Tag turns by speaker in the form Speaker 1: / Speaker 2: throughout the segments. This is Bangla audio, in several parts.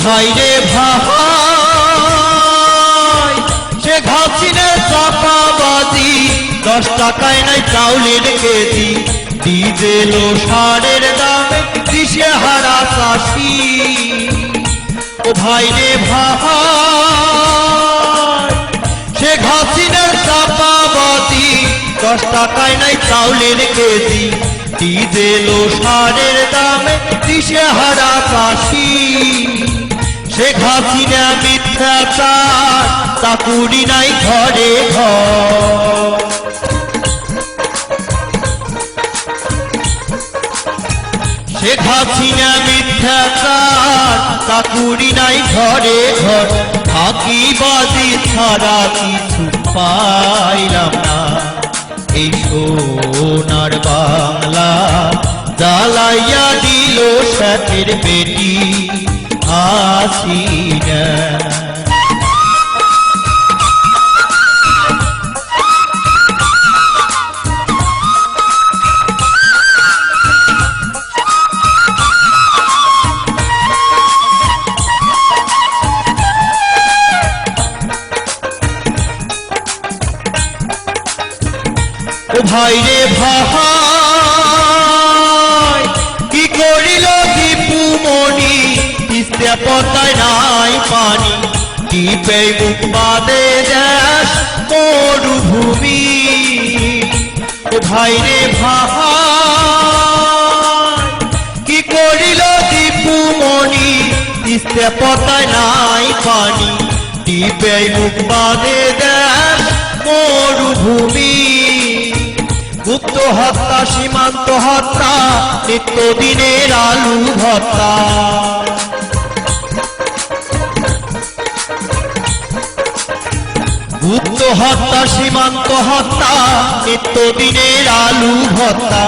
Speaker 1: ভাই রে ভাই সে ঘাসিনের চাপাবাজি 10 টাকায় নাই চাউলের কেজি ডিজেল ও সারের দামে দিশেহারা চাষি ও ভাই রে ভাই সে ঘাসিনের চাপাবাজি 10 টাকায় নাই চাউলের কেজি ডিজেল ও সারের দামে দিশেহারা চাষি শেখ হাসিনা মিথ্যাচার চাকুরি নাই ঘরে ঘর শেখ হাসিনা মিথ্যাচার চাকুরি নাই ঘরে ঘর ফাঁকিবাজি ছাড়া কিছু পাইলাম না এই সোনার বাংলা জ্বালাইয়া দিল শেখের বেটি হাসিনা ও ভাই রে ভাই কি করিল দীপু মনি তিস্তা পদ্মায় নাই পানি কি পেয়ে মুখ বাদে দেশ মরুভূমি ও ভাই রে ভাই কি করিল দীপু মনি তিস্তা পদ্মায় নাই পানি কি পেয়ে মুখ বাদে দেশ মরুভূমি গুপ্ত হত্যা সীমান্ত হত্যা নিত্যদিনের আলু ভর্তা গুপ্ত হত্যা সীমান্ত হত্যা নিত্যদিনের আলু ভর্তা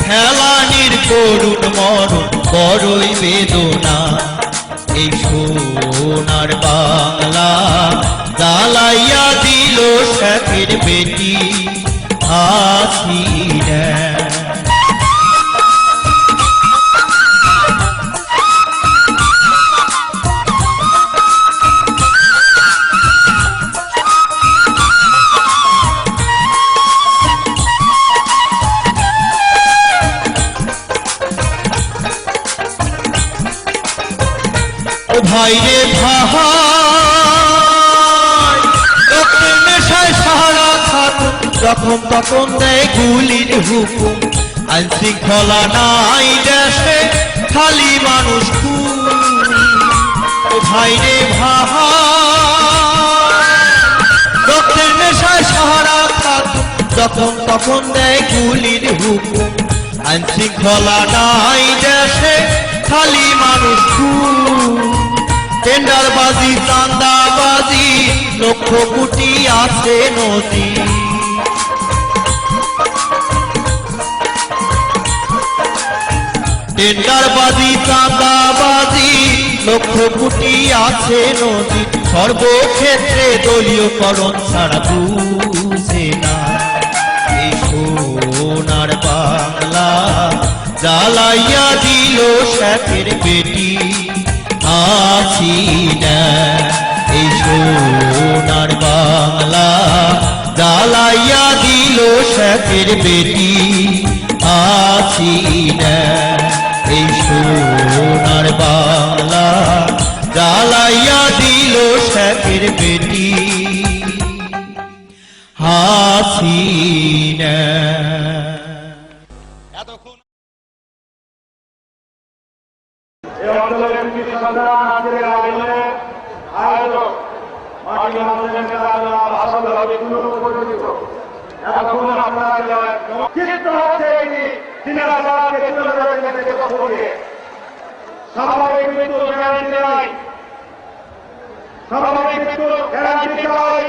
Speaker 1: ফেলানির করুণ মরণ বড়ই বেদনা এই সোনার বাংলা জ্বালাইয়া দিল শেখের বেটি হাসিনা ও ভাই রে ভাই রক্তের নেশায় সারা থাকুন যখন তখন দেয় গুলির হুকুম আইন শৃঙ্খলা নাই দেশে খালি মানুষ খুন ও ভাই রে ভাই রক্তের নেশায় সারা থাকুন যখন তখন দেয় গুলির হুকুম আইন শৃঙ্খলা নাই দেশে খালি মানুষ খুন টেন্ডারবাজি চাঁদাবাজি লক্ষ কোটি আছে নদী টেন্ডারবাজি চাঁদাবাজি লক্ষ কোটি আছে নদী সর্বক্ষেত্রে দলীয়করণ ছাড়া বুঝে না এই সোনার বাংলা জ্বালাইয়া দিল শেখের বেটি হাসিনা এই সোনার বাংলা জ্বালাইয়া দিল শেখের বেটি হাসিনা এই সোনার বাংলা জ্বালাইয়া দিল শেখের বেটি হাসিনা
Speaker 2: স্বাভাবিক মৃত্যুর গ্যারান্টি নাই, স্বাভাবিক মৃত্যুর গ্যারান্টি চাই।